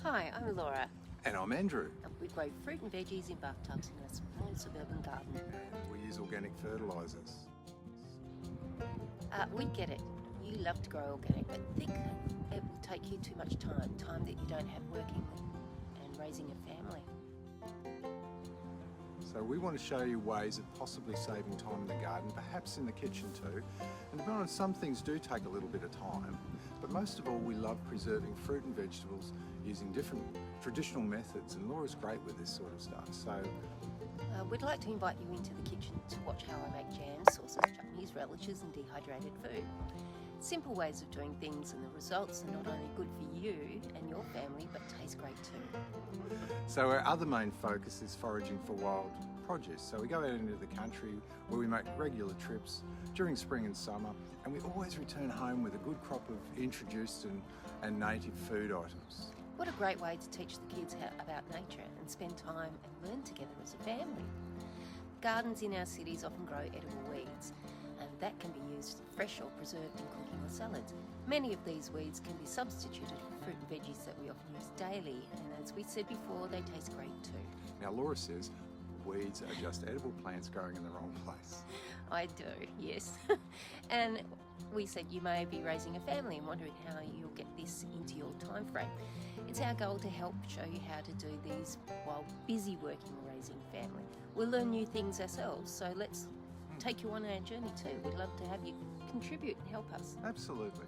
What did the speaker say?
Hi, I'm Laura. And I'm Andrew. And we grow fruit and veggies in bathtubs in a small suburban garden. And we use organic fertilisers. We get it. You love to grow organic, but think it will take you too much time that you don't have working and raising a family. So we want to show you ways of possibly saving time in the garden, perhaps in the kitchen too. And to be honest, some things do take a little bit of time, but most of all we love preserving fruit and vegetables using different traditional methods, and Laura's great with this sort of stuff. So We'd like to invite you into the kitchen to watch how I make jams, sauces, chutneys, relishes and dehydrated food. Simple ways of doing things, and the results are not only good for you and your family, but taste great too. So our other main focus is foraging for wild produce. So we go out into the country where we make regular trips during spring and summer, and we always return home with a good crop of introduced and native food items. What a great way to teach the kids about nature and spend time and learn together as a family. Gardens in our cities often grow edible weeds, and that can be used fresh or preserved in cooking or salads. Many of these weeds can be substituted for fruit and veggies that we often use daily, and as we said before, they taste great too. Now Laura says weeds are just edible plants growing in the wrong place. I do, yes. And we said you may be raising a family and wondering how you'll get this into your time frame. It's our goal to help show you how to do these while busy working and raising a family. We'll learn new things ourselves, so let's take you on our journey too. We'd love to have you contribute and help us. Absolutely.